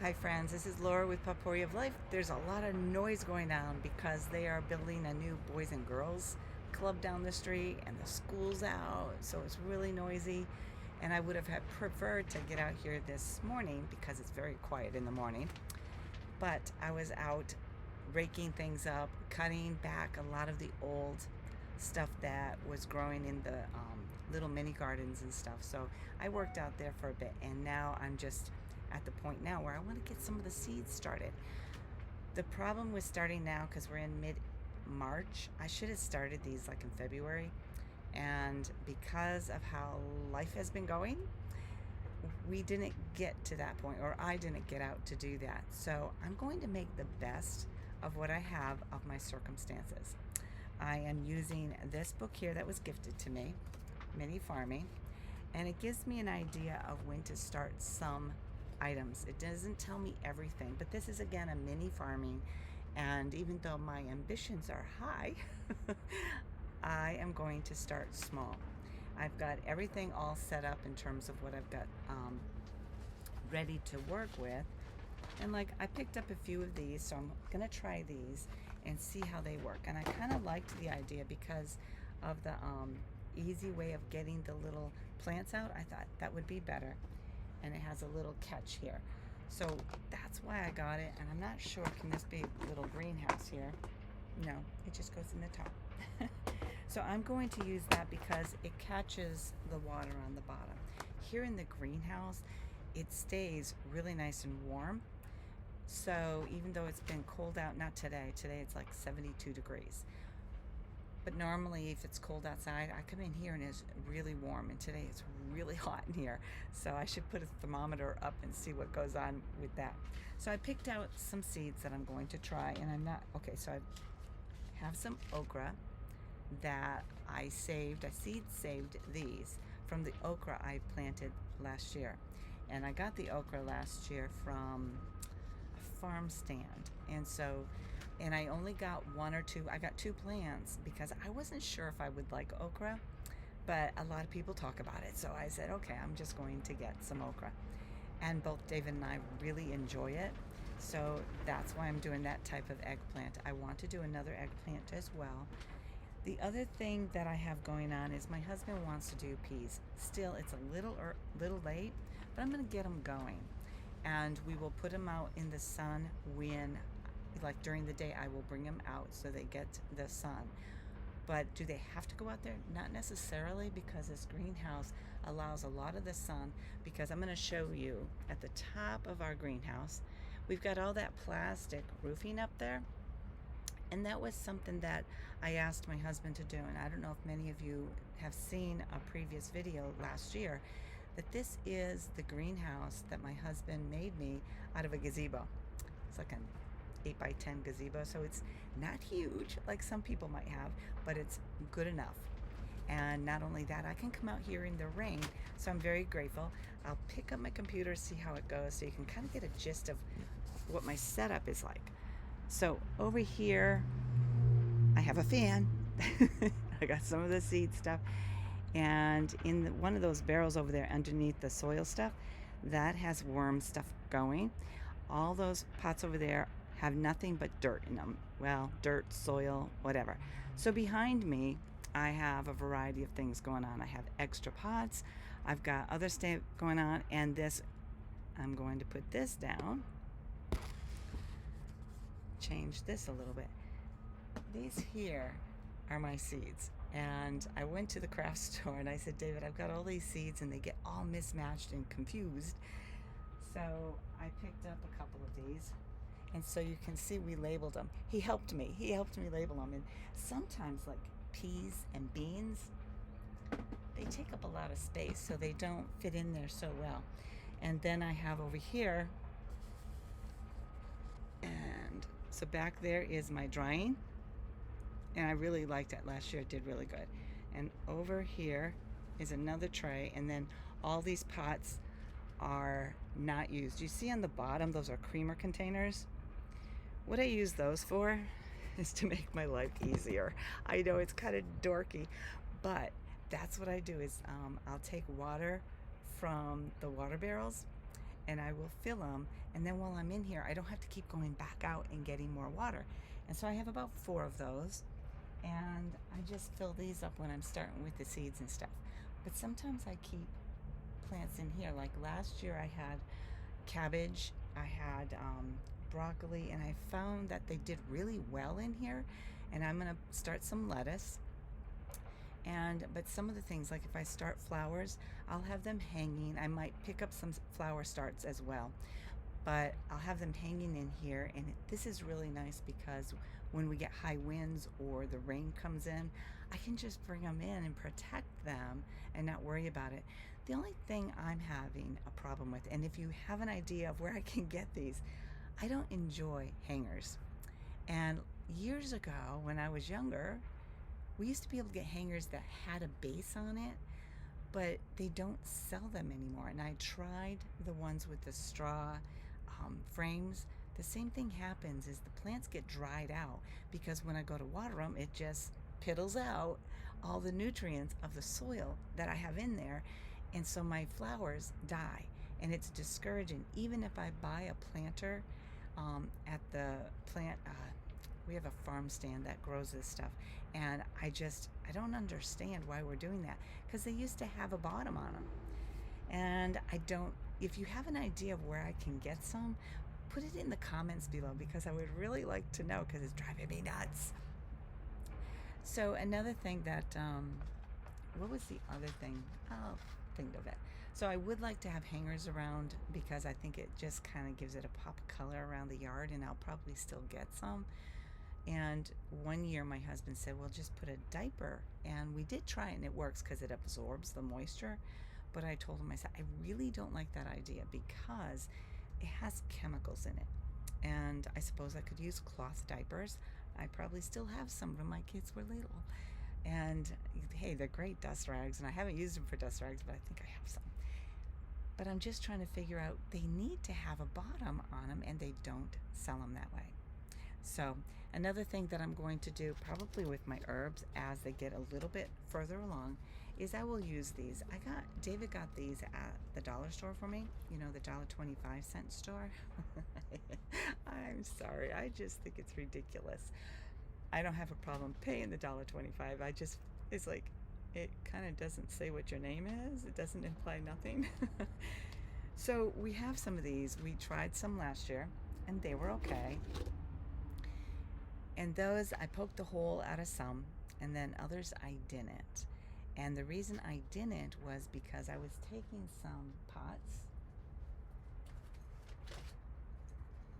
Hi friends, this is Laura with Potpourri of Life. There's a lot of noise going on because they are building a new Boys and Girls Club down the street and the school's out, so it's really noisy. And I would have preferred to get out here this morning because it's very quiet in the morning. But I was out raking things up, cutting back a lot of the old stuff that was growing in the little mini gardens and stuff. So I worked out there for a bit, and now I'm just at the point now where I want to get some of the seeds started. The problem with starting now, because we're in mid-March, I should have started these like in February, and because of how life has been going, we didn't get to that point, or I didn't get out to do that. So I'm going to make the best of what I have of my circumstances. I am using this book here that was gifted to me, Mini Farming, and it gives me an idea of when to start some items. It doesn't tell me everything, but this is again a mini farming, and even though my ambitions are high, I am going to start small. I've got everything all set up in terms of what I've got ready to work with, and like I picked up a few of these, so I'm gonna try these and see how they work. And I kind of liked the idea because of the easy way of getting the little plants out. I thought that would be better, and it has a little catch here, so that's why I got it. And I'm not sure, can this be a little greenhouse here? No, it just goes in the top. So I'm going to use that because it catches the water on the bottom. Here in the greenhouse, it stays really nice and warm. So even though it's been cold out, not today, today it's like 72 degrees. But normally if it's cold outside, I come in here and it's really warm, and today it's really hot in here. So I should put a thermometer up and see what goes on with that. So I picked out some seeds that I'm going to try, and I'm not, okay, so I have some okra that I saved. I seed saved these from the okra I planted last year. And I got the okra last year from a farm stand. And I only got one or two. I got two plants because I wasn't sure if I would like okra, but a lot of people talk about it. So I said, okay, I'm just going to get some okra. And both David and I really enjoy it. So that's why I'm doing that type of eggplant. I want to do another eggplant as well. The other thing that I have going on is my husband wants to do peas. Still, it's a little late, but I'm going to get them going. And we will put them out in the sun when, like during the day, I will bring them out so they get the sun. But do they have to go out there? Not necessarily, because this greenhouse allows a lot of the sun, because I'm going to show you at the top of our greenhouse, we've got all that plastic roofing up there. And that was something that I asked my husband to do. And I don't know if many of you have seen a previous video last year, that this is the greenhouse that my husband made me out of a gazebo. It's like an 8x10 gazebo, so it's not huge like some people might have, but it's good enough. And not only that, I can come out here in the rain, so I'm very grateful. I'll pick up my computer, see how it goes, so you can kind of get a gist of what my setup is like. So over here, I have a fan. I got some of the seed stuff. And in one of those barrels over there underneath the soil stuff, that has worm stuff going. All those pots over there have nothing but dirt in them. Well, dirt, soil, whatever. So behind me, I have a variety of things going on. I have extra pots. I've got other stuff going on. And this, I'm going to put this down. Change this a little bit. These here are my seeds, and I went to the craft store and I said, David, I've got all these seeds and they get all mismatched and confused. So I picked up a couple of these, and so you can see we labeled them. He helped me label them. And sometimes, like peas and beans, they take up a lot of space, so they don't fit in there so well. And then I have over here, and so back there is my drying, and I really liked it last year. It did really good. And over here is another tray, and then all these pots are not used. You see on the bottom, those are creamer containers. What I use those for is to make my life easier. I know it's kind of dorky, but that's what I do is I'll take water from the water barrels and I will fill them. And then while I'm in here, I don't have to keep going back out and getting more water. And so I have about 4 of those. And I just fill these up when I'm starting with the seeds and stuff. But sometimes I keep plants in here. Like last year I had cabbage, I had broccoli, and I found that they did really well in here. And I'm gonna start some lettuce. But some of the things, like if I start flowers, I'll have them hanging. I might pick up some flower starts as well, but I'll have them hanging in here. And this is really nice because when we get high winds or the rain comes in, I can just bring them in and protect them and not worry about it. The only thing I'm having a problem with, and if you have an idea of where I can get these, I don't enjoy hangers. And years ago, when I was younger, we used to be able to get hangers that had a base on it, but they don't sell them anymore. And I tried the ones with the straw frames. The same thing happens is the plants get dried out because when I go to water them, it just piddles out all the nutrients of the soil that I have in there. And so my flowers die, and it's discouraging. Even if I buy a planter at the plant, we have a farm stand that grows this stuff, and I don't understand why we're doing that, because they used to have a bottom on them. And if you have an idea of where I can get some, put it in the comments below, because I would really like to know, because it's driving me nuts. So another thing that, what was the other thing? I'll think of it. So I would like to have hangers around, because I think it just kind of gives it a pop of color around the yard, and I'll probably still get some. And one year my husband said, well, just put a diaper. And we did try it, and it works because it absorbs the moisture. But I told him, I said, I really don't like that idea because it has chemicals in it. And I suppose I could use cloth diapers. I probably still have some when my kids were little. And hey, they're great dust rags, and I haven't used them for dust rags, but I think I have some. But I'm just trying to figure out, they need to have a bottom on them, and they don't sell them that way. So another thing that I'm going to do, probably with my herbs as they get a little bit further along, is I will use these. David got these at the dollar store for me, you know, the $1.25 store. I'm sorry, I just think it's ridiculous. I don't have a problem paying the $1.25. It's like, it kind of doesn't say what your name is. It doesn't imply nothing. So we have some of these. We tried some last year, and they were okay. And those, I poked the hole out of some, and then others I didn't. And the reason I didn't was because I was taking some pots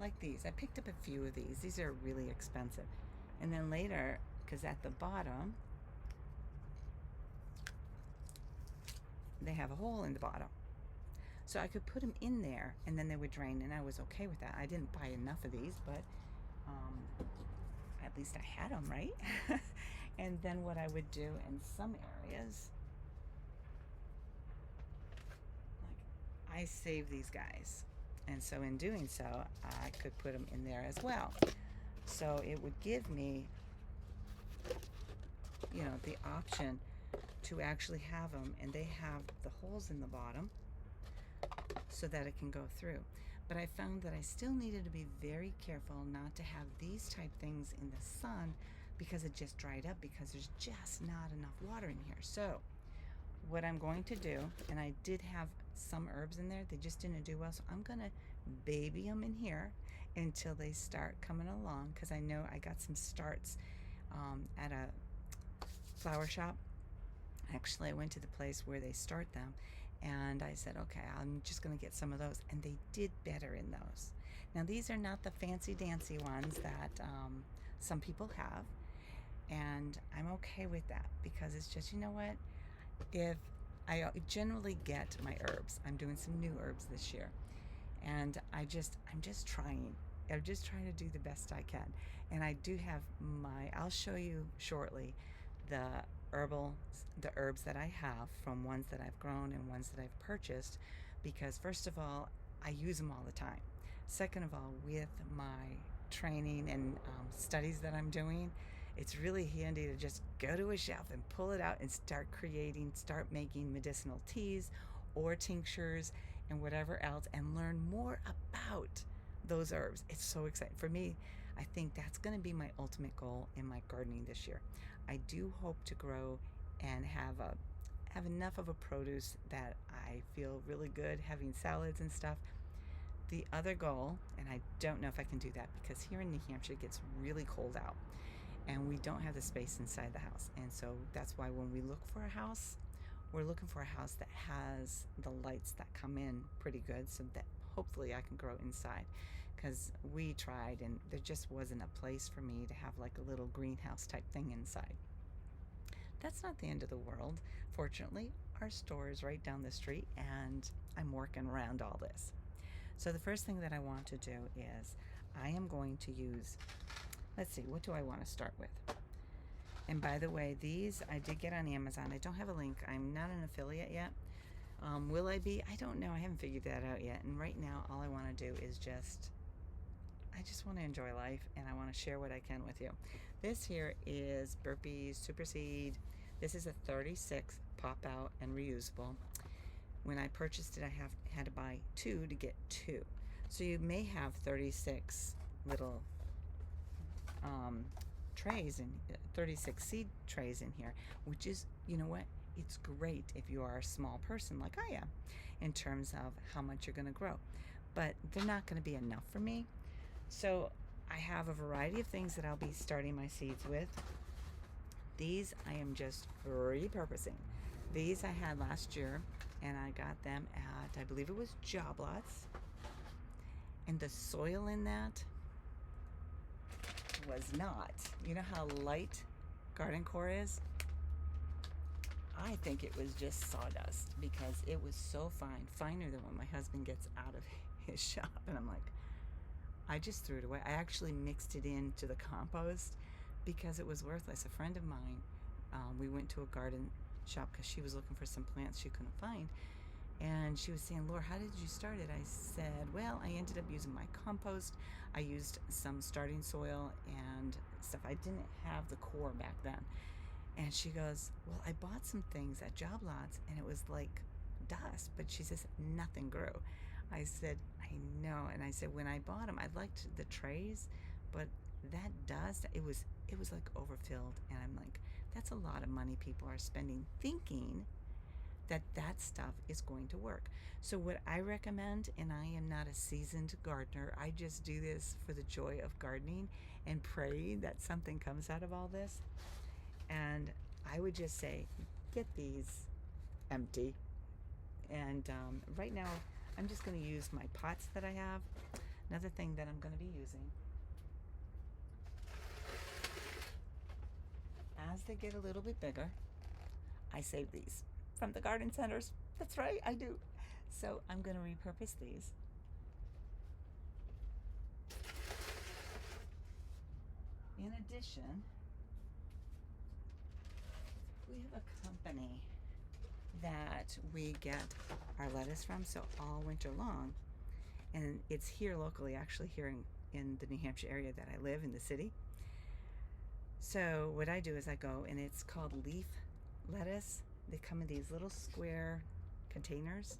like these. I picked up a few of these. These are really expensive. And then later, because at the bottom, they have a hole in the bottom. So I could put them in there, and then they would drain, and I was okay with that. I didn't buy enough of these, but at least I had them, right? And then what I would do in some areas, like I save these guys. And so in doing so, I could put them in there as well. So it would give me, you know, the option to actually have them, and they have the holes in the bottom so that it can go through. But I found that I still needed to be very careful not to have these type things in the sun, because it just dried up, because there's just not enough water in here. So what I'm going to do, and I did have some herbs in there, they just didn't do well, so I'm gonna baby them in here until they start coming along, because I know I got some starts at a flower shop. Actually, I went to the place where they start them, and I said, okay, I'm just gonna get some of those, and they did better in those. Now these are not the fancy dancy ones that some people have, and I'm okay with that, because it's just, you know what, if I generally get my herbs, I'm doing some new herbs this year, and I'm just trying to do the best I can. And I do have I'll show you shortly the herbs that I have from ones that I've grown and ones that I've purchased, because first of all, I use them all the time. Second of all, with my training and studies that I'm doing, it's really handy to just go to a shelf and pull it out and start making medicinal teas or tinctures. and whatever else, and learn more about those herbs. It's so exciting. For me, I think that's going to be my ultimate goal in my gardening this year. I do hope to grow and have enough of a produce that I feel really good having salads and stuff. The other goal, and I don't know if I can do that because here in New Hampshire it gets really cold out and we don't have the space inside the house. And so that's why when we look for a house, we're looking for a house that has the lights that come in pretty good so that hopefully I can grow inside. Because we tried and there just wasn't a place for me to have like a little greenhouse type thing inside. That's not the end of the world. Fortunately, our store is right down the street and I'm working around all this. So the first thing that I want to do is I am going to use, let's see, what do I want to start with? And by the way, these I did get on Amazon. I don't have a link. I'm not an affiliate yet. Will I be? I don't know. I haven't figured that out yet. And right now, all I want to do is I just want to enjoy life and I want to share what I can with you. This here is Burpee's Super Seed. This is a 36 pop out and reusable. When I purchased it, I had to buy 2 to get 2. So you may have 36 little trays and 36 seed trays in here, which is, you know what? It's great if you are a small person like I am in terms of how much you're going to grow. But they're not going to be enough for me. So I have a variety of things that I'll be starting my seeds with. These I am just repurposing. These I had last year and I got them at, I believe it was Job Lots. And the soil in that was not, you know how light garden core is? I think it was just sawdust because it was so fine, finer than what my husband gets out of his shop. And I'm like, I just threw it away. I actually mixed it into the compost because it was worthless. A friend of mine, we went to a garden shop because she was looking for some plants she couldn't find. And she was saying, Laura, how did you start it? I said, well, I ended up using my compost. I used some starting soil and stuff. I didn't have the core back then. And she goes, well, I bought some things at Job Lots and it was like dust, but she says nothing grew. I said, I know. And I said, when I bought them, I liked the trays, but that dust, it was like overfilled. And I'm like, that's a lot of money people are spending thinking that stuff is going to work. So what I recommend, and I am not a seasoned gardener, I just do this for the joy of gardening and pray that something comes out of all this. And I would just say, get these empty. And right now, I'm just going to use my pots that I have. Another thing that I'm going to be using, as they get a little bit bigger, I save these from the garden centers. That's right, I do. So I'm going to repurpose these. In addition, we have a company that we get our lettuce from, so all winter long. And it's here locally, actually here in the New Hampshire area that I live, in the city. So what I do is I go, and it's called leaf lettuce. They come in these little square containers,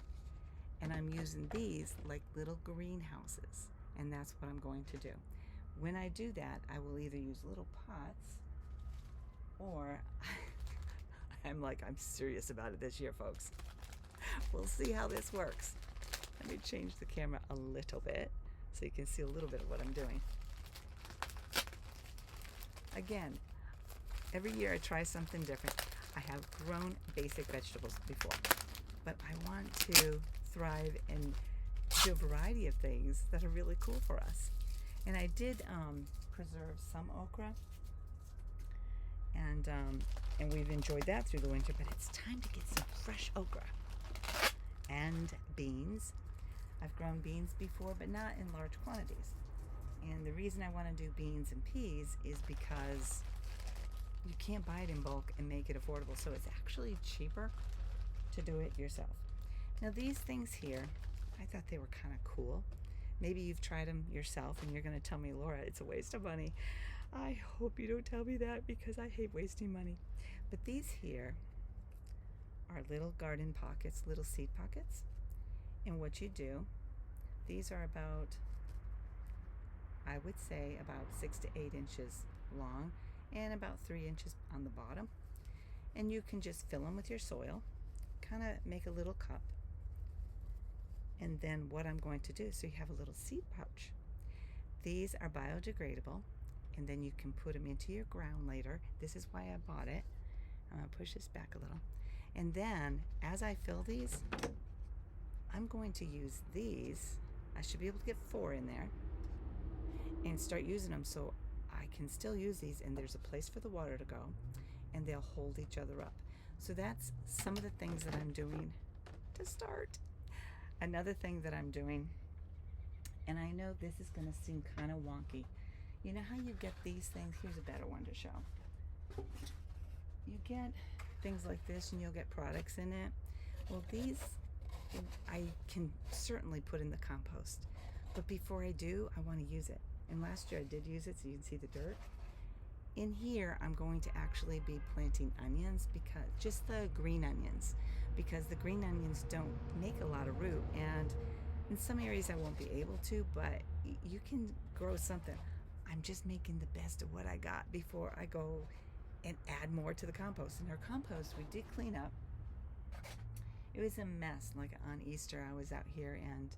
and I'm using these like little greenhouses, and that's what I'm going to do. When I do that, I will either use little pots, or I'm serious about it this year, folks. We'll see how this works. Let me change the camera a little bit so you can see a little bit of what I'm doing. Again, every year I try something different. I have grown basic vegetables before, but I want to thrive and do a variety of things that are really cool for us. And I did preserve some okra, and we've enjoyed that through the winter, but it's time to get some fresh okra. And beans. I've grown beans before, but not in large quantities. And the reason I want to do beans and peas is because you can't buy it in bulk and make it affordable, so it's actually cheaper to do it yourself. Now these things here, I thought they were kind of cool. Maybe you've tried them yourself and you're going to tell me, Laura, it's a waste of money. I hope you don't tell me that because I hate wasting money. But these here are little garden pockets, little seed pockets. And what you do, these are about, I would say, about 6 to 8 inches long and about 3 inches on the bottom. And you can just fill them with your soil, kind of make a little cup. And then what I'm going to do, so you have a little seed pouch. These are biodegradable, and then you can put them into your ground later. This is why I bought it. I'm going to push this back a little. And then as I fill these, I'm going to use these. I should be able to get 4 in there and start using them so I can still use these, and there's a place for the water to go, and they'll hold each other up. So that's some of the things that I'm doing to start. Another thing that I'm doing, and I know this is going to seem kind of wonky. You know how you get these things? Here's a better one to show. You get things like this, and you'll get products in it. Well, these I can certainly put in the compost, but before I do, I want to use it. And last year I did use it, so you can see the dirt. In here, I'm going to actually be planting onions, because just the green onions, because the green onions don't make a lot of root, and in some areas I won't be able to, but you can grow something. I'm just making the best of what I got before I go and add more to the compost. And our compost, we did clean up. It was a mess. Like on Easter, I was out here and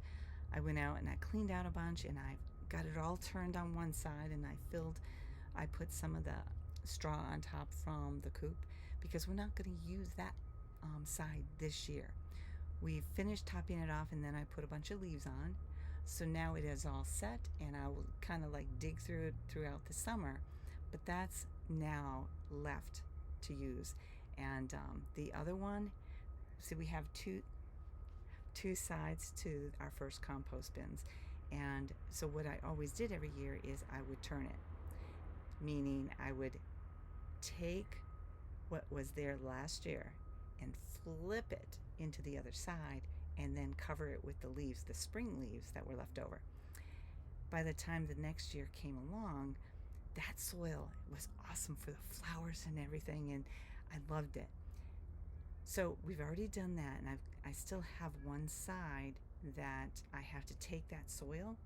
I went out and I cleaned out a bunch, and I got it all turned on one side, and I put some of the straw on top from the coop, because we're not going to use that side this year. We finished topping it off, and then I put a bunch of leaves on. So now it is all set, and I will kind of like dig through it throughout the summer, but that's now left to use. And the other one, see, we have two sides to our first compost bins. And so what I always did every year is I would turn it, meaning I would take what was there last year and flip it into the other side, and then cover it with the leaves, the spring leaves that were left over. By the time the next year came along, that soil was awesome for the flowers and everything, and I loved it. So we've already done that, and I still have one side that I have to take that soil,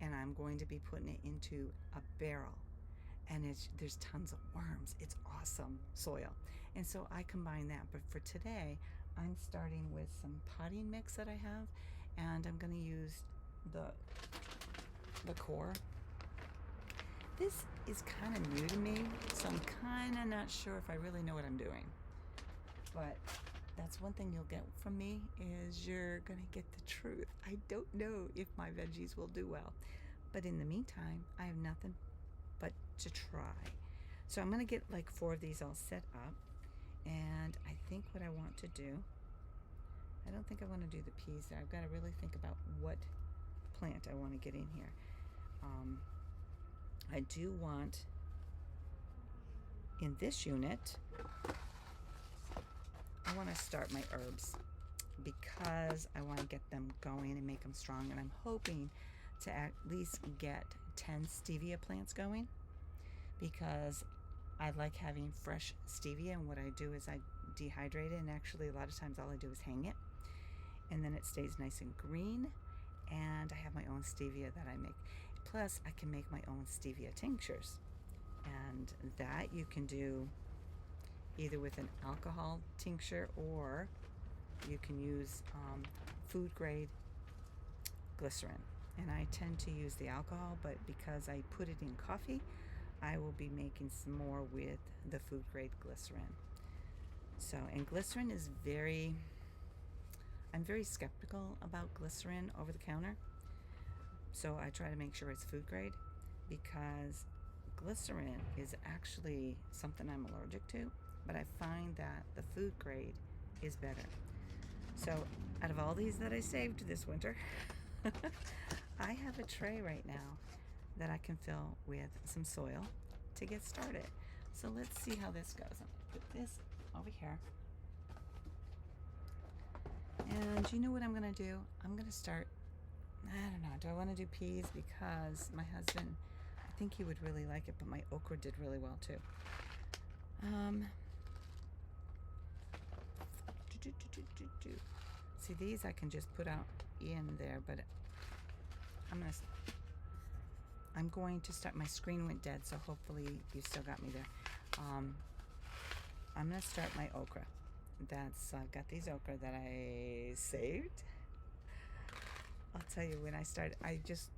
and I'm going to be putting it into a barrel, and there's tons of worms. It's awesome soil, and so I combine that. But for today, I'm starting with some potting mix that I have, and I'm going to use the core. This is kind of new to me, so I'm kind of not sure if I really know what I'm doing. But that's one thing you'll get from me, is you're going to get the truth. I don't know if my veggies will do well, but in the meantime, I have nothing but to try. So I'm going to get like 4 of these all set up, and I think what I want to do, I don't think I want to do the peas there. I've got to really think about what plant I want to get in here. I do want, in this unit, I want to start my herbs, because I want to get them going and make them strong, and I'm hoping to at least get 10 stevia plants going, because I like having fresh stevia, and what I do is I dehydrate it, and actually a lot of times all I do is hang it, and then it stays nice and green, and I have my own stevia that I make. Plus I can make my own stevia tinctures, and that you can do either with an alcohol tincture, or you can use food grade glycerin. And I tend to use the alcohol, but because I put it in coffee, I will be making some more with the food grade glycerin. So, and glycerin is I'm very skeptical about glycerin over the counter. So I try to make sure it's food grade, because glycerin is actually something I'm allergic to, but I find that the food grade is better. So out of all these that I saved this winter, I have a tray right now that I can fill with some soil to get started. So let's see how this goes. I'll put this over here. And you know what I'm going to do? I'm going to start, I don't know, do I want to do peas? Because my husband, I think he would really like it, but my okra did really well too. See, these I can just put out in there, but I'm going to start. My screen went dead, so hopefully you still got me there. I'm gonna start my okra. I've got these okra that I saved. I'll tell you, when I started, I just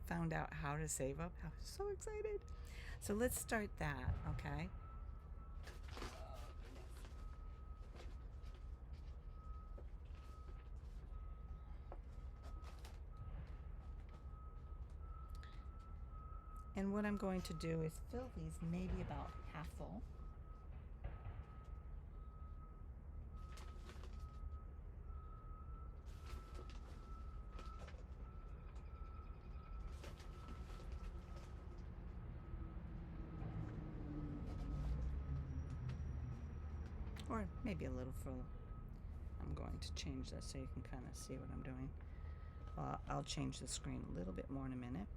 found out how to save up. I was so excited. So let's start that, okay? And what I'm going to do is fill these maybe about half full. Or maybe a little full. I'm going to change this so you can kind of see what I'm doing. I'll change the screen a little bit more in a minute.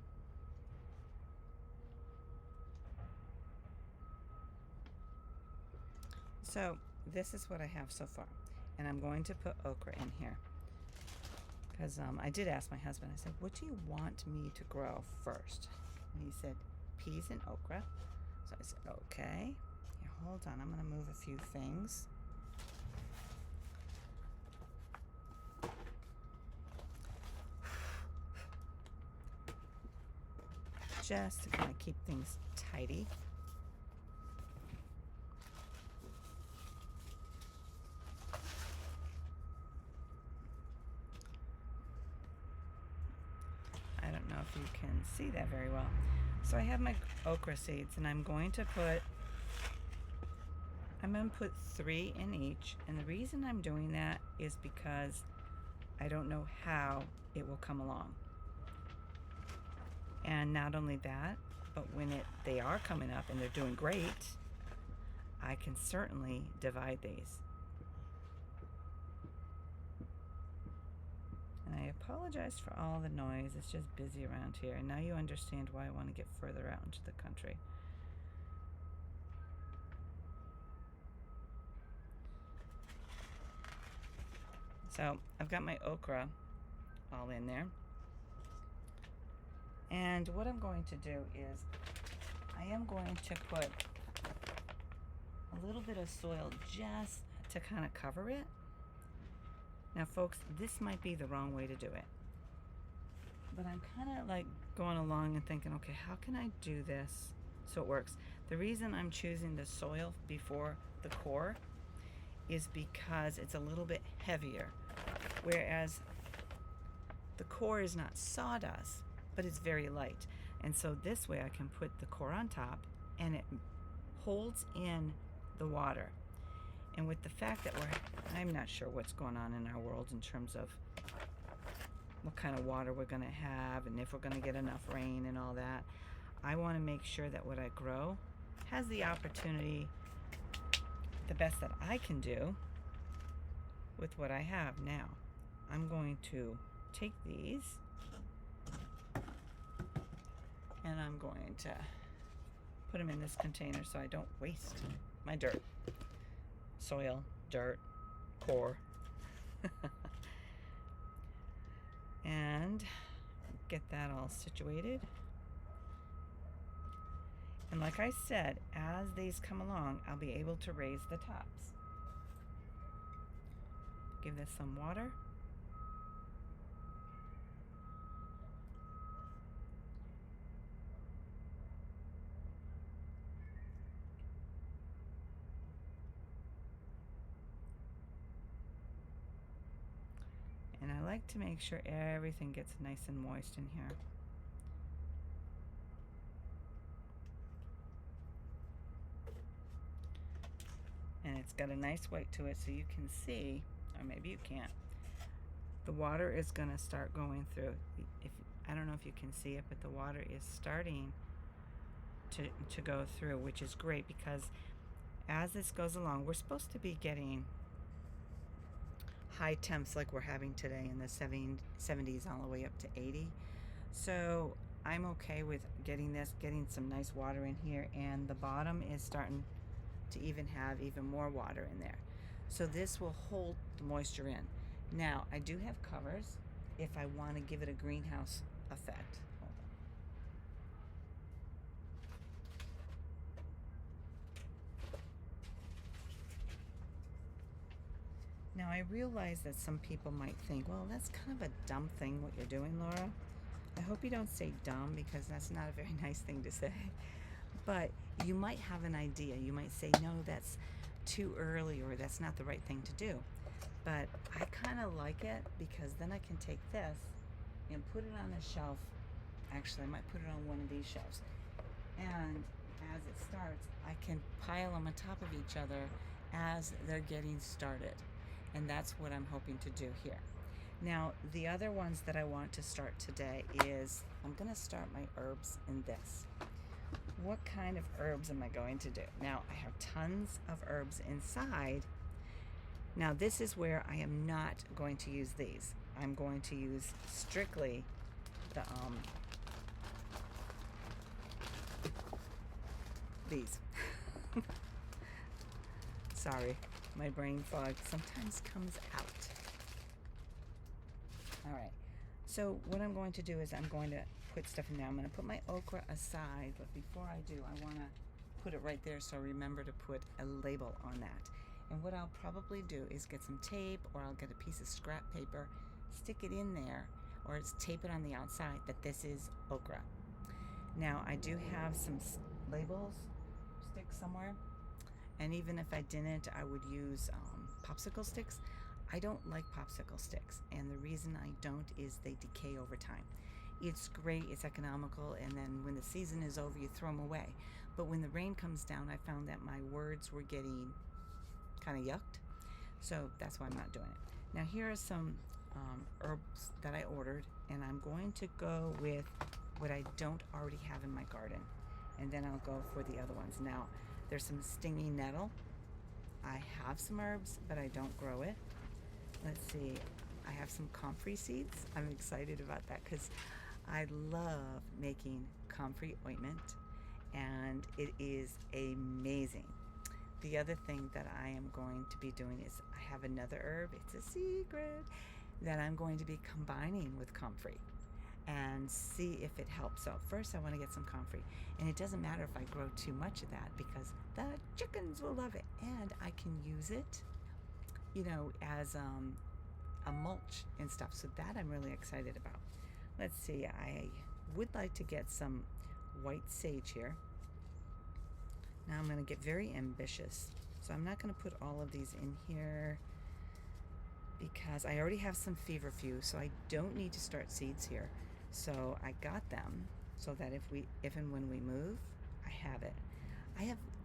So this is what I have so far, and I'm going to put okra in here because I did ask my husband. I said, what do you want me to grow first? And he said peas and okra. So I said, okay. Here, hold on, I'm going to move a few things. Just to kind of keep things tidy. I don't know if you can see that very well. So I have my okra seeds, and I'm going to put 3 in each. And the reason I'm doing that is because I don't know how it will come along. And not only that, but when they are coming up and they're doing great, I can certainly divide these. And I apologize for all the noise. It's just busy around here. And now you understand why I want to get further out into the country. So I've got my okra all in there. And what I'm going to do is I am going to put a little bit of soil just to kind of cover it. Now folks, this might be the wrong way to do it, but I'm kind of like going along and thinking, okay, how can I do this so it works? The reason I'm choosing the soil before the core is because it's a little bit heavier, whereas the core is not sawdust, but it's very light. And so this way I can put the core on top and it holds in the water. And with the fact that I'm not sure what's going on in our world in terms of what kind of water we're going to have and if we're going to get enough rain and all that, I want to make sure that what I grow has the opportunity, the best that I can do with what I have. Now, I'm going to take these and I'm going to put them in this container so I don't waste my dirt. Soil, dirt, core. And get that all situated. And like I said, as these come along, I'll be able to raise the tops. Give this some water. And I like to make sure everything gets nice and moist in here. And it's got a nice weight to it so you can see, or maybe you can't, the water is going to start going through. I don't know if you can see it, but the water is starting to go through, which is great because as this goes along, we're supposed to be getting high temps like we're having today in the 70s all the way up to 80. So I'm okay with getting some nice water in here, and the bottom is starting to even have even more water in there. So this will hold the moisture in. Now, I do have covers if I want to give it a greenhouse effect. Hold on. Now, I realize that some people might think, well, that's kind of a dumb thing what you're doing, Laura. I hope you don't say dumb, because that's not a very nice thing to say. But you might have an idea. You might say, no, that's too early, or that's not the right thing to do. But I kind of like it, because then I can take this and put it on a shelf. Actually, I might put it on one of these shelves. And as it starts, I can pile them on top of each other as they're getting started. And that's what I'm hoping to do here. Now, the other ones that I want to start today is, I'm going to start my herbs in this. What kind of herbs am I going to do? Now, I have tons of herbs inside. Now, this is where I am not going to use these. I'm going to use strictly the these. Sorry, my brain fog sometimes comes out. All right, so what I'm going to do is I'm going to put stuff in there. I'm going to put my okra aside, but before I do, I want to put it right there, so remember to put a label on that. And what I'll probably do is get some tape, or I'll get a piece of scrap paper, stick it in there, or it's tape it on the outside that this is okra. Now, I do have some labels stick somewhere, and even if I didn't, I would use popsicle sticks. I don't like popsicle sticks, and the reason I don't is they decay over time. It's great, it's economical, and then when the season is over, you throw them away. But when the rain comes down, I found that my words were getting kind of yucked, so that's why I'm not doing it. Now, here are some herbs that I ordered, and I'm going to go with what I don't already have in my garden, and then I'll go for the other ones. Now, there's some stinging nettle. I have some herbs, but I don't grow it. Let's see, I have some comfrey seeds. I'm excited about that because I love making comfrey ointment, and it is amazing. The other thing that I am going to be doing is I have another herb, it's a secret, that I'm going to be combining with comfrey and see if it helps. So first I want to get some comfrey, and it doesn't matter if I grow too much of that, because the chickens will love it, and I can use it, you know, as a mulch and stuff. So that I'm really excited about. Let's see, I would like to get some white sage here. Now I'm going to get very ambitious. So I'm not going to put all of these in here because I already have some feverfew, so I don't need to start seeds here. So I got them so that if and when we move, I have it.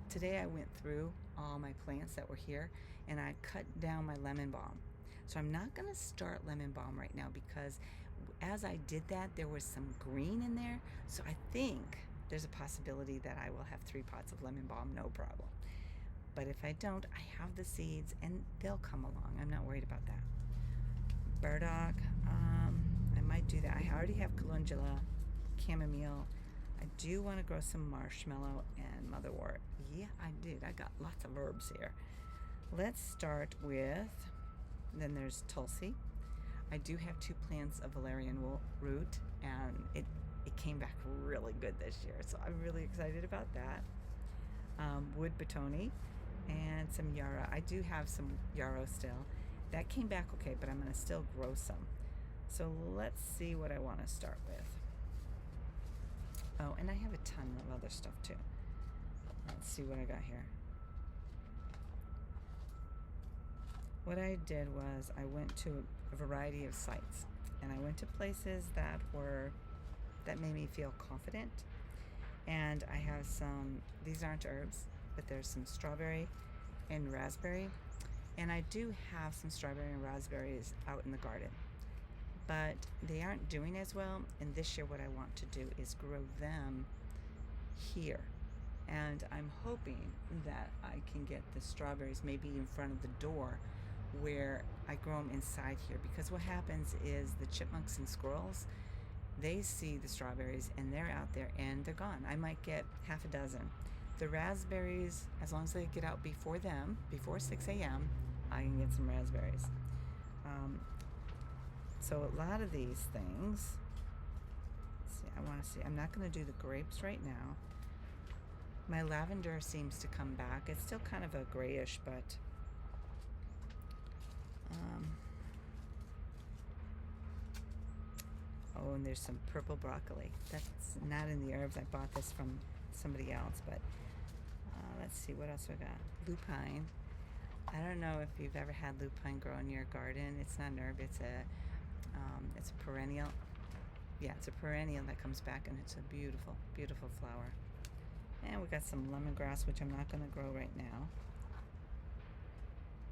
Today I went through all my plants that were here, and I cut down my lemon balm. So I'm not going to start lemon balm right now, because as I did that, there was some green in there. So I think there's a possibility that I will have 3 pots of lemon balm, no problem. But if I don't, I have the seeds, and they'll come along. I'm not worried about that. Burdock, I might do that. I already have calendula, chamomile. I do want to grow some marshmallow and motherwort. Yeah, I did. I got lots of herbs here. Let's start with, then there's tulsi. I do have 2 plants of valerian root, and it came back really good this year, so I'm really excited about that. Wood betony and some yarrow. I do have some yarrow still. That came back okay, but I'm going to still grow some. So let's see what I want to start with. Oh, and I have a ton of other stuff too. Let's see what I got here. What I did was I went to a variety of sites, and I went to places that made me feel confident. And I have some, these aren't herbs, but there's some strawberry and raspberry. And I do have some strawberry and raspberries out in the garden, but they aren't doing as well. And this year what I want to do is grow them here. And I'm hoping that I can get the strawberries maybe in front of the door where I grow them inside here, because what happens is the chipmunks and squirrels, they see the strawberries and they're out there and they're gone. I might get half a dozen. The raspberries, as long as they get out before 6 a.m., I can get some raspberries. So a lot of these things, let's see, I want to see, I'm not going to do the grapes right now. My lavender seems to come back. It's still kind of a grayish, but oh, and there's some purple broccoli. That's not in the herbs. I bought this from somebody else, but let's see what else we got. Lupine. I don't know if you've ever had lupine grow in your garden. It's not an herb. It's a perennial. Yeah, it's a perennial that comes back, and it's a beautiful, beautiful flower. And we got some lemongrass, which I'm not going to grow right now.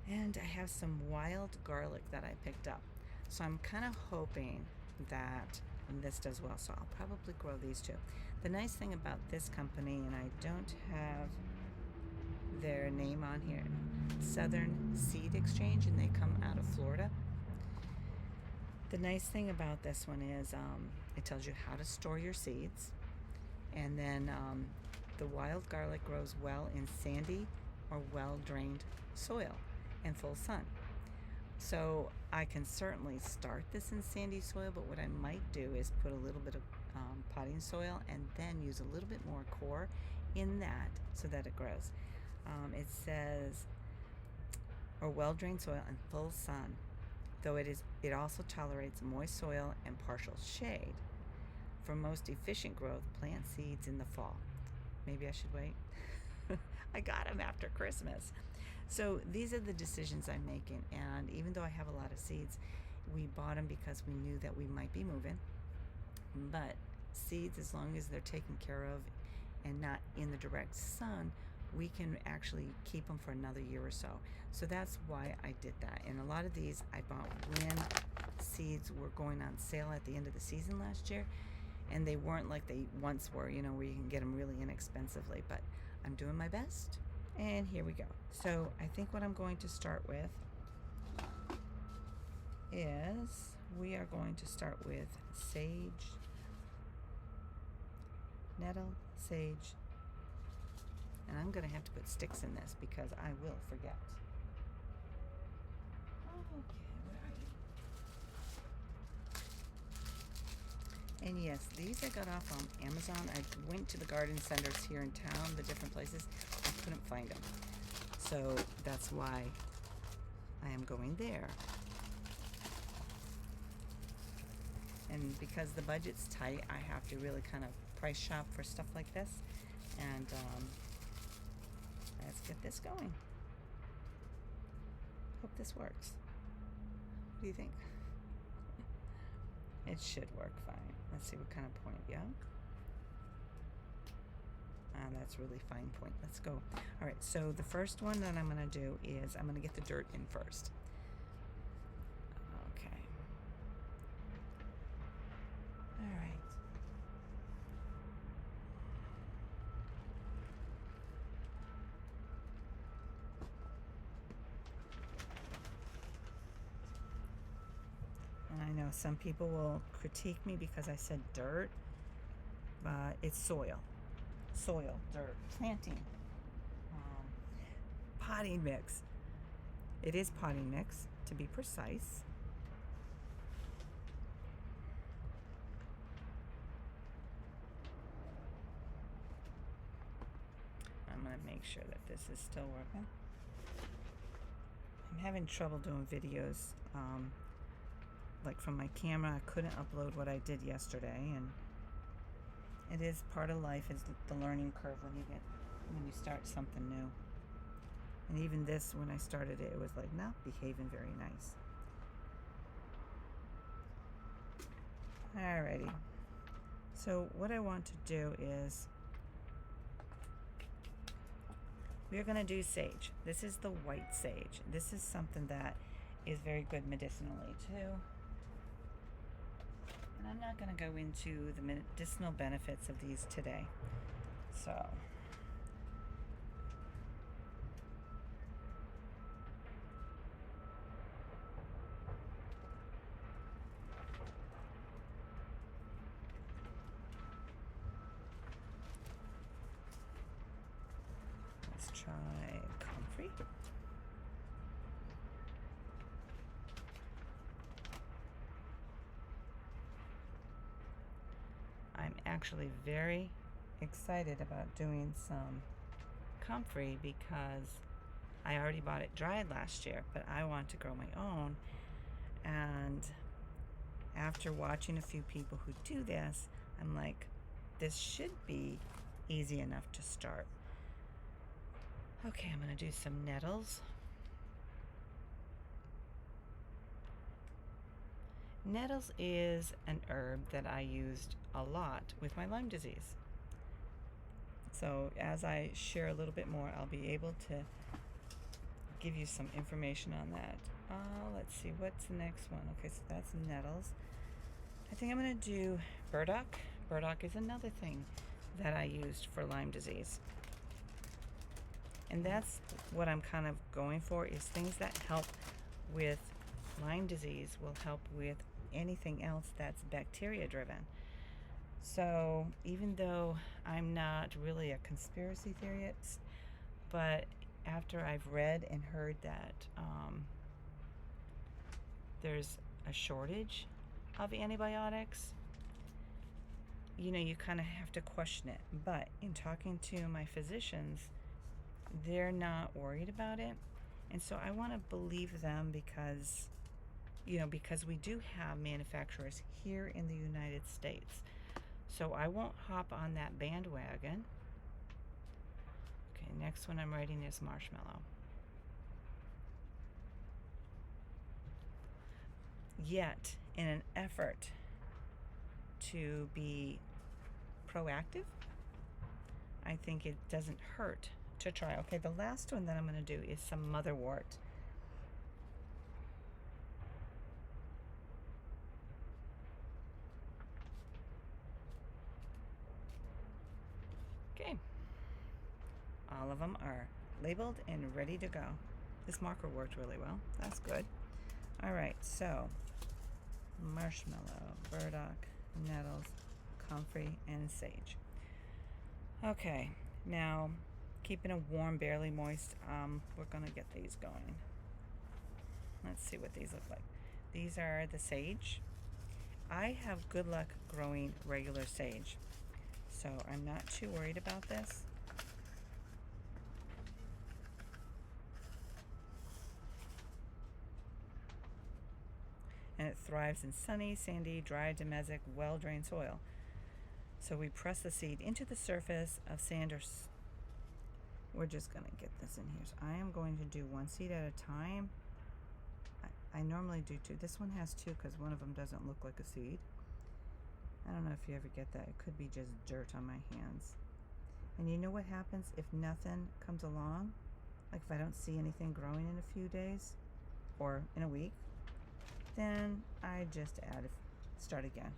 And I have some wild garlic that I picked up. So I'm kind of hoping that this does well. So I'll probably grow these two. The nice thing about this company, and I don't have their name on here, Southern Seed Exchange, and they come out of Florida. The nice thing about this one is it tells you how to store your seeds, and then the wild garlic grows well in sandy or well-drained soil and full sun. So I can certainly start this in sandy soil, but what I might do is put a little bit of potting soil and then use a little bit more core in that so that it grows. It says, or well-drained soil and full sun, though it also tolerates moist soil and partial shade. For most efficient growth, plant seeds in the fall. Maybe I should wait. I got them after Christmas. So these are the decisions I'm making, and even though I have a lot of seeds, we bought them because we knew that we might be moving. But seeds, as long as they're taken care of and not in the direct sun, we can actually keep them for another year or so. So that's why I did that. And a lot of these I bought when seeds were going on sale at the end of the season last year, and they weren't like they once were, you know, where you can get them really inexpensively. But I'm doing my best, and here we go. So I think what I'm going to start with is we are going to start with sage, nettle, sage, and I'm going to have to put sticks in this because I will forget. Okay, where are you? And yes, these I got off on Amazon. I went to the garden centers here in town, the different places. I couldn't find them. So that's why I am going there. And because the budget's tight, I have to really kind of price shop for stuff like this. And let's get this going. Hope this works. What do you think? It should work fine. Let's see what kind of point. Yeah. That's really fine point. Let's go. All right. So the first one that I'm going to do is I'm going to get the dirt in first. Okay. All right. And I know some people will critique me because I said dirt, but it's soil. Soil, dirt, planting, potting mix. It is potting mix, to be precise. I'm going to make sure that this is still working. I'm having trouble doing videos. Like from my camera, I couldn't upload what I did yesterday, and it is part of life, is the learning curve when you start something new. And even this, when I started it, it was like not behaving very nice. Alrighty. So what I want to do is we're going to do sage. This is the white sage. This is something that is very good medicinally too. And I'm not going to go into the medicinal benefits of these today. So, let's try comfrey. I'm actually very excited about doing some comfrey because I already bought it dried last year, but I want to grow my own. And after watching a few people who do this, I'm like, this should be easy enough to start. Okay, I'm going to do some nettles. Nettles is an herb that I used a lot with my Lyme disease. So as I share a little bit more, I'll be able to give you some information on that. Let's see, what's the next one? Okay, so that's nettles. I think I'm going to do burdock. Burdock is another thing that I used for Lyme disease. And that's what I'm kind of going for, is things that help with Lyme disease will help with anything else that's bacteria driven. So even though I'm not really a conspiracy theorist, but after I've read and heard that there's a shortage of antibiotics, you know, you kind of have to question it. But in talking to my physicians, they're not worried about it. And so I want to believe them because, you know, because we do have manufacturers here in the United States. So I won't hop on that bandwagon. Okay, next one I'm writing is marshmallow. Yet, in an effort to be proactive, I think it doesn't hurt to try. Okay, the last one that I'm going to do is some motherwort. Okay, all of them are labeled and ready to go. This marker worked really well. That's good. All right, so marshmallow, burdock, nettles, comfrey, and sage. Okay, now keeping it warm, barely moist, we're gonna get these going. Let's see what these look like. These are the sage. I have good luck growing regular sage, so I'm not too worried about this. And it thrives in sunny, sandy, dry, domestic, well-drained soil. So we press the seed into the surface of sand or we're just going to get this in here. So I am going to do one seed at a time. I normally do two. This one has two because one of them doesn't look like a seed. I don't know if you ever get that. It could be just dirt on my hands. And you know what happens if nothing comes along? Like if I don't see anything growing in a few days or in a week, then I just start again.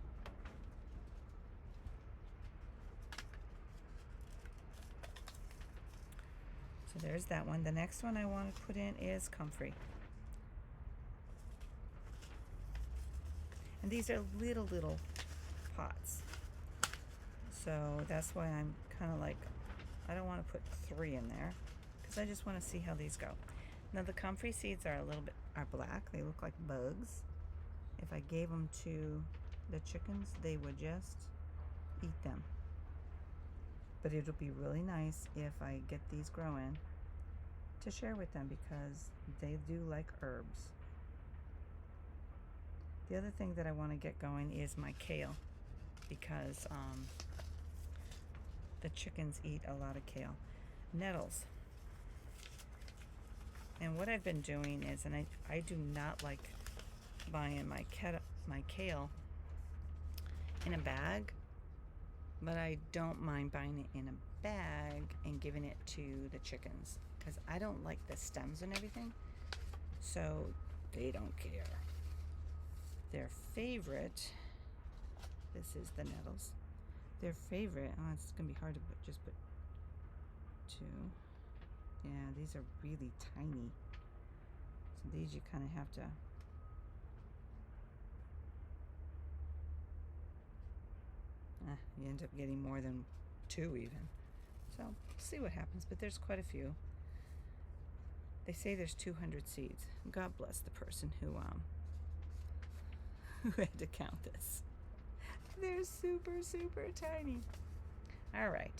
So there's that one. The next one I want to put in is comfrey. And these are little pots. So that's why I'm kind of like, I don't want to put 3 in there because I just want to see how these go. Now the comfrey seeds are are black. They look like bugs. If I gave them to the chickens, they would just eat them. But it'll be really nice if I get these growing to share with them because they do like herbs. The other thing that I want to get going is my kale because the chickens eat a lot of kale. Nettles. And what I've been doing is, and I do not like buying my kale in a bag, but I don't mind buying it in a bag and giving it to the chickens because I don't like the stems and everything, so they don't care. Their favorite, this is the nettles, their favorite, oh, it's gonna be hard to just put 2. Yeah, these are really tiny, so these you kind of have to you end up getting more than 2 even. So see what happens, but there's quite a few. They say there's 200 seeds. God bless the person who had to count this. They're super, super tiny. All right,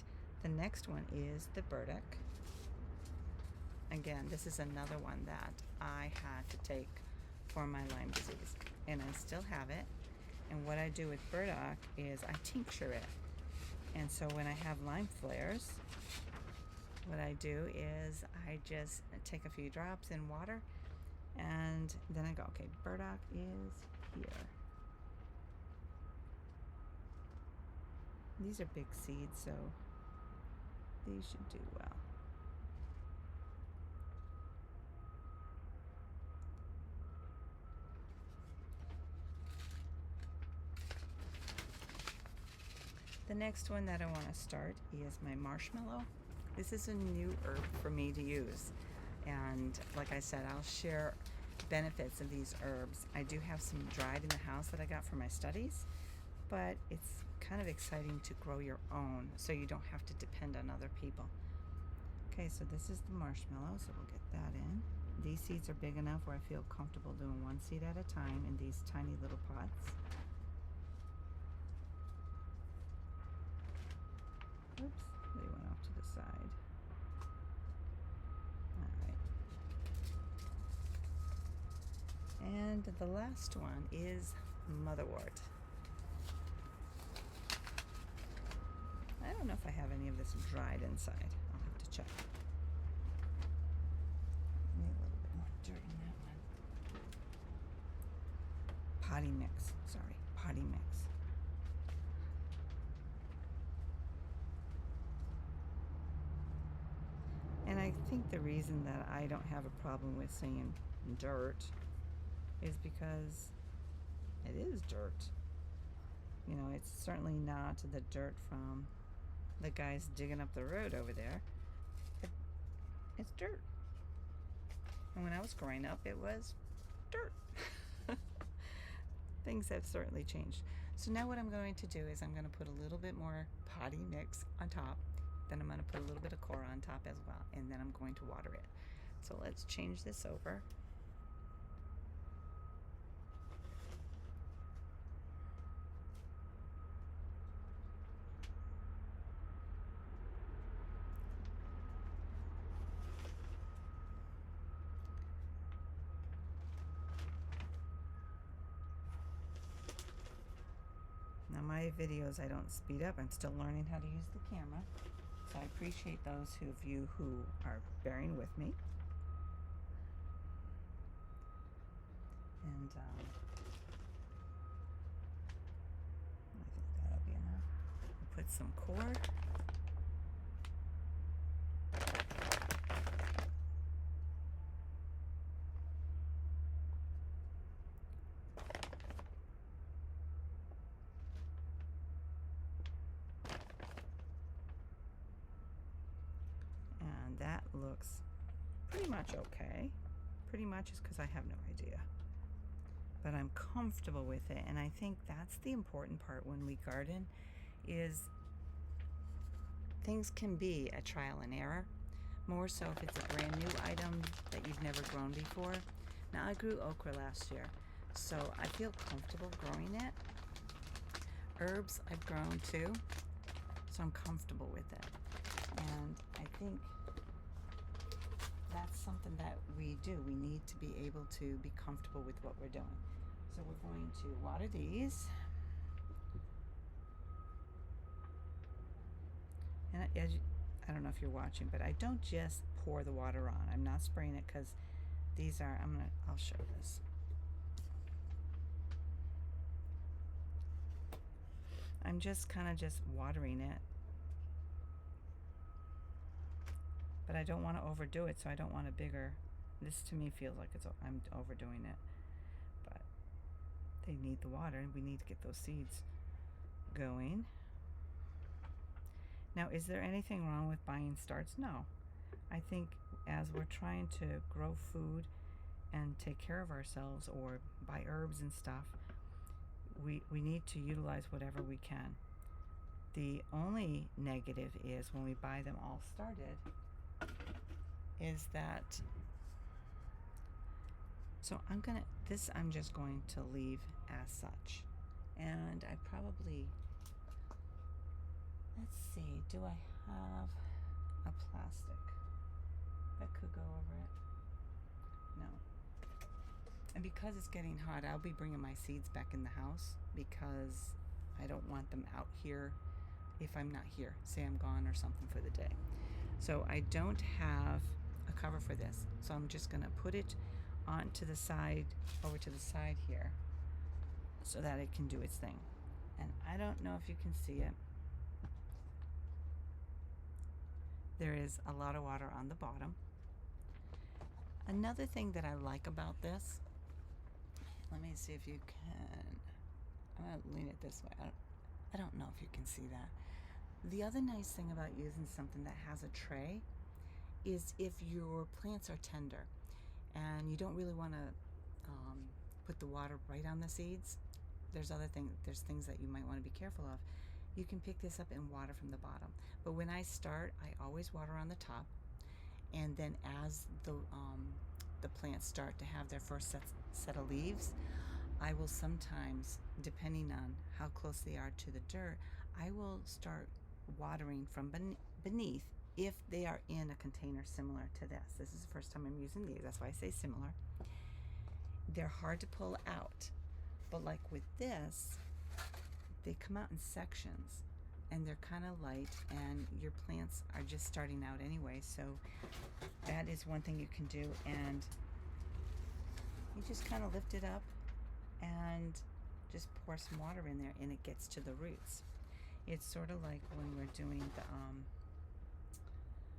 the next one is the burdock. Again, this is another one that I had to take for my Lyme disease, and I still have it. And what I do with burdock is I tincture it. And so when I have Lyme flares, what I do is I just take a few drops in water, and then I go, okay, burdock is here. These are big seeds, so these should do well. The next one that I want to start is my marshmallow. This is a new herb for me to use. And like I said, I'll share benefits of these herbs. I do have some dried in the house that I got for my studies, but it's kind of exciting to grow your own so you don't have to depend on other people. Okay, so this is the marshmallow, so we'll get that in. These seeds are big enough where I feel comfortable doing one seed at a time in these tiny little pots. Oops, they went off to the side. All right. And the last one is motherwort. I don't know if I have any of this dried inside. I'll have to check. Need a little bit more dirt in that one. Potty mix. Sorry, potty mix. And I think the reason that I don't have a problem with saying dirt is because it is dirt. You know, it's certainly not the dirt from the guys digging up the road over there. It's dirt. And when I was growing up, it was dirt. Things have certainly changed. So now what I'm going to do is I'm going to put a little bit more potty mix on top. Then I'm going to put a little bit of okra on top as well. And then I'm going to water it. So let's change this over. Now my videos, I don't speed up. I'm still learning how to use the camera. So I appreciate those of you who are bearing with me. And I think that'll be enough. We'll put some cord. That looks pretty much okay. Pretty much is because I have no idea. But I'm comfortable with it, and I think that's the important part when we garden is things can be a trial and error, more so if it's a brand new item that you've never grown before. Now I grew okra last year, so I feel comfortable growing it. Herbs I've grown too, so I'm comfortable with it. And I think that's something that we do. We need to be able to be comfortable with what we're doing. So we're going to water these. And I don't know if you're watching, but I don't just pour the water on. I'm not spraying it because these are, I'll show this. I'm just kind of just watering it. But I don't want to overdo it, so I don't want a bigger. This to me feels like I'm overdoing it. But they need the water, and we need to get those seeds going. Now, is there anything wrong with buying starts? No. I think as we're trying to grow food and take care of ourselves or buy herbs and stuff, we need to utilize whatever we can. The only negative is when we buy them all started, is that, so I'm just going to leave as such. And I probably, let's see, do I have a plastic that could go over it? No. And because it's getting hot, I'll be bringing my seeds back in the house because I don't want them out here if I'm not here. Say I'm gone or something for the day. So I don't have a cover for this. So I'm just gonna put it onto the side, over to the side here, so that it can do its thing. And I don't know if you can see it. There is a lot of water on the bottom. Another thing that I like about this, let me see if you can, I'm gonna lean it this way. I don't know if you can see that. The other nice thing about using something that has a tray is if your plants are tender and you don't really want to put the water right on the seeds, there's things that you might want to be careful of. You can pick this up and water from the bottom. But when I start, I always water on the top, and then as the plants start to have their first set of leaves, I will sometimes, depending on how close they are to the dirt, I will start watering from beneath if they are in a container similar to this. This is the first time I'm using these, that's why I say similar. They're hard to pull out, but like with this, they come out in sections and they're kind of light, and your plants are just starting out anyway, so that is one thing you can do. And you just kind of lift it up and just pour some water in there, and it gets to the roots. It's sort of like when we're doing the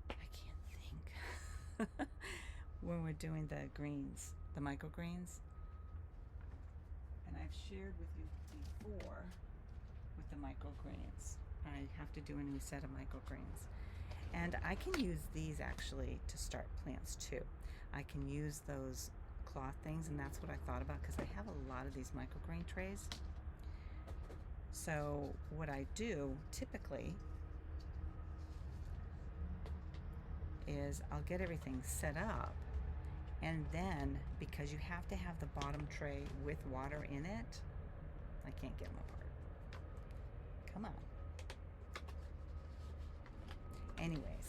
I can't think when we're doing the greens, the microgreens. And I've shared with you before with the microgreens, I have to do a new set of microgreens, and I can use these actually to start plants too. I can use those cloth things, and that's what I thought about because I have a lot of these microgreen trays. So what I do typically is I'll get everything set up, and then because you have to have the bottom tray with water in it, I can't get them apart. Come on. Anyways,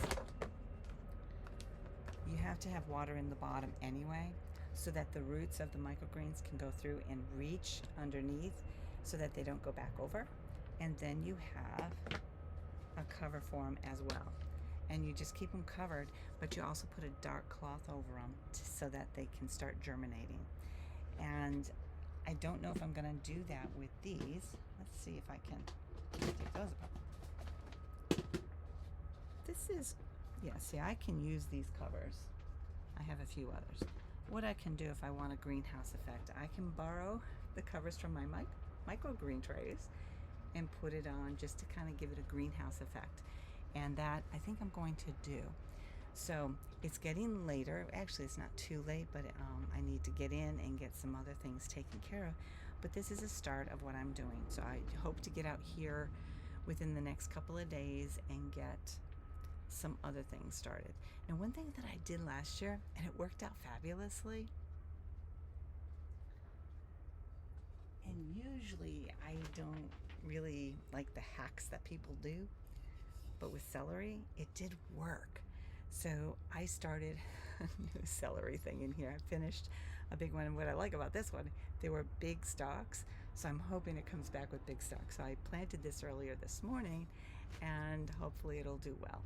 you have to have water in the bottom anyway, so that the roots of the microgreens can go through and reach underneath so that they don't go back over. And then you have a cover for them as well. And you just keep them covered, but you also put a dark cloth over them so that they can start germinating. And I don't know if I'm going to do that with these. Let's see if I can take those apart. This is, yeah, see, I can use these covers. I have a few others. What I can do if I want a greenhouse effect, I can borrow the covers from my microgreen trays and put it on just to kind of give it a greenhouse effect. And that I think I'm going to do. So it's getting later. Actually, it's not too late, but I need to get in and get some other things taken care of. But this is a start of what I'm doing. So I hope to get out here within the next couple of days and get some other things started. Now, one thing that I did last year, and it worked out fabulously, and usually I don't really like the hacks that people do, but with celery, it did work. So I started a new celery thing in here. I finished a big one, and what I like about this one, they were big stalks, so I'm hoping it comes back with big stalks. So I planted this earlier this morning, and hopefully it'll do well.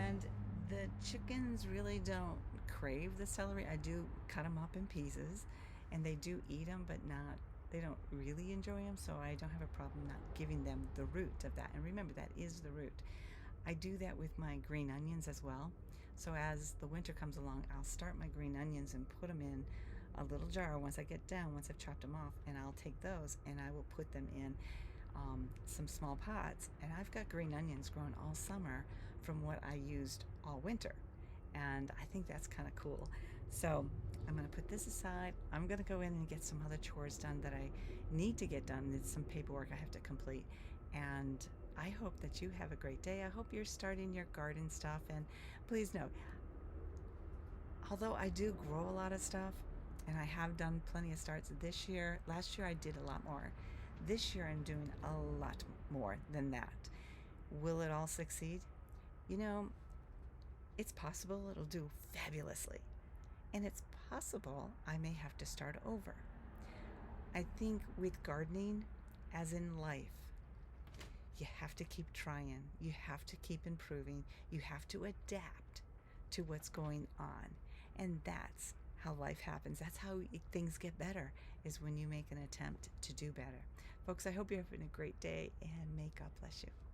And the chickens really don't crave the celery. I do cut them up in pieces, and they do eat them, but they don't really enjoy them, so I don't have a problem not giving them the root of that. And remember, that is the root. I do that with my green onions as well. So as the winter comes along, I'll start my green onions and put them in a little jar once I've chopped them off, and I'll take those and I will put them in some small pots. And I've got green onions growing all summer from what I used all winter, and I think that's kind of cool. So I'm going to put this aside. I'm going to go in and get some other chores done that I need to get done. There's some paperwork I have to complete, and I hope that you have a great day. I hope you're starting your garden stuff, and please note, although I do grow a lot of stuff, And I have done plenty of starts this year. Last year I did a lot more. This year I'm doing a lot more than that. Will it all succeed? You know, it's possible it'll do fabulously. And it's possible I may have to start over. I think with gardening, as in life, you have to keep trying. You have to keep improving. You have to adapt to what's going on. And that's how life happens. That's how things get better, is when you make an attempt to do better. Folks, I hope you're having a great day, and may God bless you.